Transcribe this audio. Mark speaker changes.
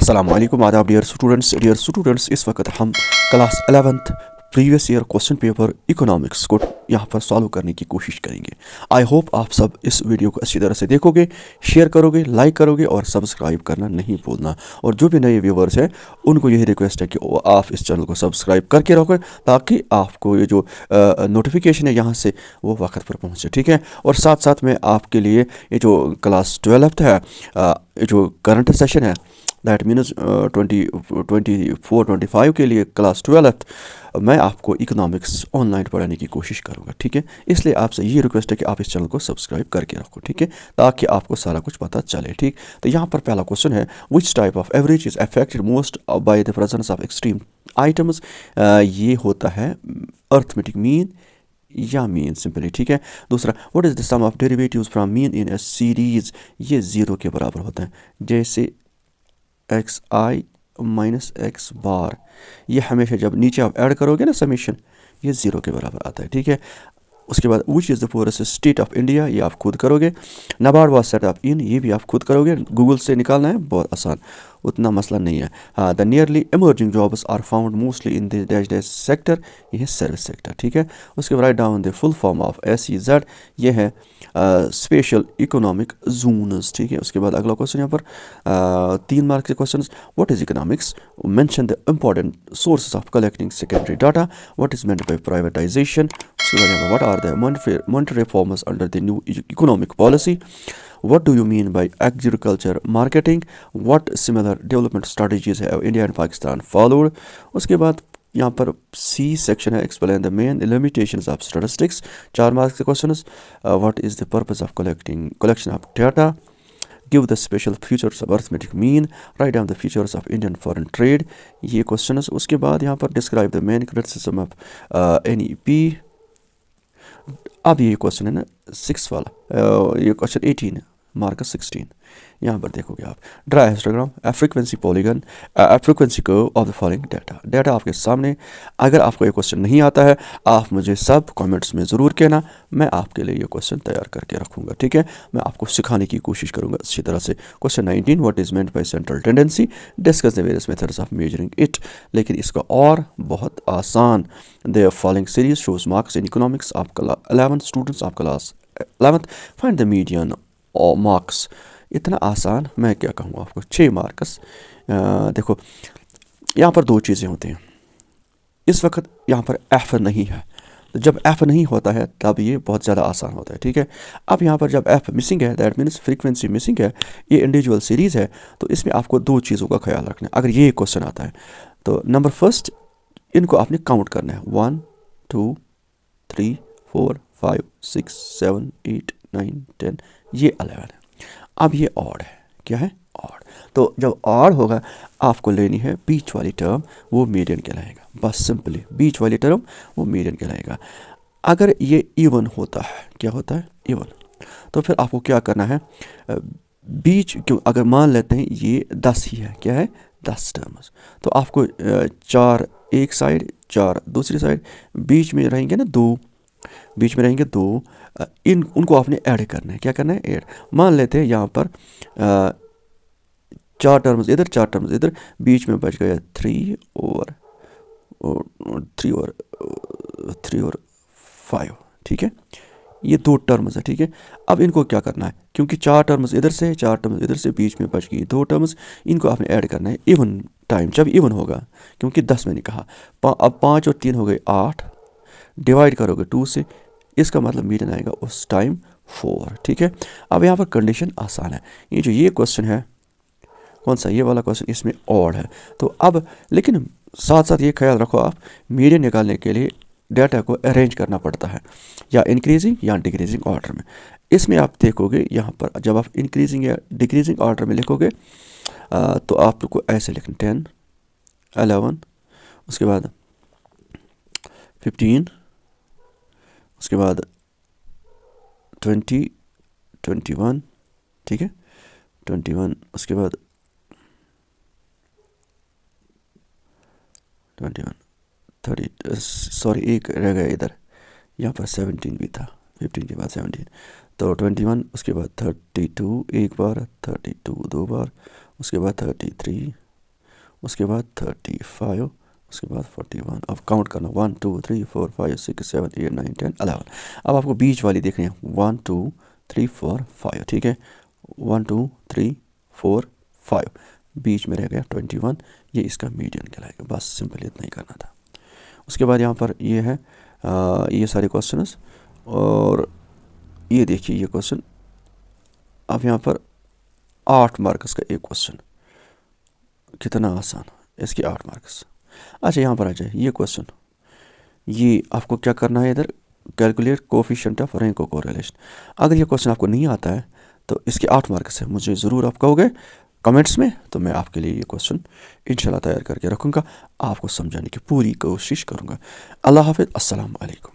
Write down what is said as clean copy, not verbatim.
Speaker 1: अस्सलाम वालेकुम आदाब डियर स्टूडेंट्स इस वक्त हम class 11th previous year question paper economics को यहाँ पर सॉल्व करने की कोशिश करेंगे। आई होप आप सब इस वीडियो को अच्छी तरह से देखोगे, शेयर करोगे, लाइक करोगे और सब्सक्राइब करना नहीं भूलना। और जो भी नए व्यूवर्स हैं उनको यही रिक्वेस्ट है कि आप इस चैनल को सब्सक्राइब करके रखो ताकि आपको ये जो नोटिफिकेशन है यहाँ से वो वक्त पर पहुँचे, ठीक है। और साथ साथ में आपके लिए ये जो क्लास 12th है, ये जो करंट सेशन है दैट मीन्स 24-25 के लिए क्लास 12th मैं आपको इकोनॉमिक्स ऑनलाइन पढ़ाने की कोशिश करूँगा, ठीक है। इसलिए आपसे ये रिक्वेस्ट है कि आप इस चैनल को सब्सक्राइब करके रखो, ठीक है, ताकि आपको सारा कुछ पता चले, ठीक। तो यहाँ पर पहला क्वेश्चन है, which type of average is affected most by the presence of extreme items. ये होता है अर्थमेटिक मीन या मीन सिंपली, ठीक है। दूसरा, what is the sum of derivatives from mean in a series. ये 0 के बराबर होता है, जैसे x i minus x bar, ये हमेशा जब नीचे आप ऐड करोगे ना समीशन, ये 0 के बराबर आता है, ठीक है। उसके बाद which is the poorest state of India, ये आप खुद करोगे। NABARD was set up in, ये भी आप खुद करोगे, गूगल से निकालना है, बहुत आसान, उतना मसला नहीं है। हाँ, the nearly emerging jobs are found mostly in the dash dash sector, ये है सर्विस सेक्टर, ठीक है। उसके बाद write down the full form of SEZ, ये है स्पेशल इकोनॉमिक जोन्स, ठीक है। उसके बाद अगला क्वेश्चन यहाँ पर 3 मार्क्स के question, what is economics, mention the important sources of collecting secondary data, what is meant by privatisation. उसके बाद यहाँ पर what are the monetary reforms under the new economic policy, what do you mean by agriculture marketing, what similar development strategies have India and Pakistan followed। उसके बाद यहाँ पर C section है, explain the main limitations of statistics, 4 marks के question. What is the purpose of collection of data, give the special features of arithmetic mean, write down the features of Indian foreign trade, ये question. उसके बाद यहाँ पर describe the main criticism of NEP। अब ये question है ना 6 वाला, ये क्वेश्चन 18 है, मार्कस 16। यहाँ पर देखोगे आप, draw histogram, frequency polygon, frequency curve of the following data आपके सामने। अगर आपको ये क्वेश्चन नहीं आता है आप मुझे सब कमेंट्स में ज़रूर कहना, मैं आपके लिए ये क्वेश्चन तैयार करके रखूँगा, ठीक है। मैं आपको सिखाने की कोशिश करूँगा अच्छी तरह से। Question 19, what is meant by central tendency, discuss the various methods of measuring it. लेकिन इसका और बहुत आसान, the following series shows marks in economics of 11 students of class 11th, find the median और मार्क्स। इतना आसान, मैं क्या कहूँ आपको, 6 मार्क्स। देखो यहाँ पर 2 चीज़ें होती हैं, इस वक्त यहाँ पर F नहीं है, तो जब F नहीं होता है तब ये बहुत ज़्यादा आसान होता है, ठीक है। अब यहाँ पर जब F मिसिंग है, दैट मीन्स फ्रीक्वेंसी मिसिंग है, ये इंडिविजुअल सीरीज़ है, तो इसमें आपको 2 चीज़ों का ख्याल रखना है। अगर ये क्वेश्चन आता है तो नंबर फर्स्ट इनको आपने काउंट करना है, 1 2 3 4 5 6 7 8 9 10, ये 11 है। अब ये ऑड है, क्या है, ऑड। तो जब ऑड होगा आपको लेनी है बीच वाली टर्म, वो मीडियन कहलाएगा, बस सिंपली बीच वाली टर्म वो मीडियन कहलाएगा। अगर ये इवन होता है, क्या होता है, इवन, तो फिर आपको क्या करना है, बीच, क्यों, अगर मान लेते हैं ये 10 ही है, क्या है, 10 टर्म्स, तो आपको 4 एक साइड, 4 दूसरी साइड, बीच में रहेंगे ना 2, बीच में रहेंगे 2, उनको आपने ऐड करना है, क्या करना है, ऐड। मान लेते हैं यहाँ पर 4 टर्म्स इधर, 4 टर्म्स इधर, बीच में बच गया 3 और 5, ठीक है, ये 2 टर्म्स है, ठीक है। अब इनको क्या करना है, क्योंकि 4 टर्म्स इधर से, 4 टर्म्स इधर से, बीच में बच गई 2 टर्म्स, इनको आपने ऐड करना है इवन टाइम, जब इवन होगा, क्योंकि 10 मैंने कहा। अब 5 और 3 हो गए 8, डिवाइड करोगे 2 से, इसका मतलब मीडियन आएगा उस टाइम 4, ठीक है। अब यहाँ पर कंडीशन आसान है, ये क्वेश्चन है, कौन सा, ये वाला क्वेश्चन, इसमें ऑड है। तो अब लेकिन साथ साथ ये ख्याल रखो आप, मीडियन निकालने के लिए डाटा को अरेंज करना पड़ता है, या इंक्रीजिंग या डिक्रीजिंग ऑर्डर में। इसमें आप देखोगे यहाँ पर जब आप इंक्रीजिंग या डिक्रीजिंग ऑर्डर में लिखोगे तो आपको ऐसे लिखना 10 11, उसके बाद 15, उसके बाद 20 21, ठीक है, 21, उसके बाद 21 30, सॉरी एक रह गया इधर, यहाँ पर 17 भी था, 15 के बाद 17, तो 21, उसके बाद 32 एक बार, 32 2 बार, उसके बाद 33 उसके बाद 35, उसके बाद 41। अब काउंट करना 1 2 3 4 5 6 7 8 9 10 11। अब आपको बीच वाली देखनी है 1 2 3 4 5, ठीक है। 1 2 3 4 5, बीच में रह गया 21, ये इसका मीडियन कहलाएगा। बस सिंपल इतना ही करना था। उसके बाद यहाँ पर ये है ये सारे क्वेश्चंस, और ये देखिए ये क्वेश्चन। अब यहाँ पर 8 मार्क्स का एक क्वेश्चन, कितना आसान, इसके 8 मार्क्स। अच्छा यहाँ पर आ जाए ये क्वेश्चन, ये आपको क्या करना है इधर, calculate coefficient of rank correlation. अगर ये क्वेश्चन आपको नहीं आता है तो इसके 8 मार्क्स है, मुझे ज़रूर आप कहोगे कमेंट्स में, तो मैं आपके लिए ये क्वेश्चन इंशाल्लाह तैयार करके रखूँगा, आपको समझाने की पूरी कोशिश करूँगा। अल्लाह हाफिज़, अस्सलाम वालेकुम।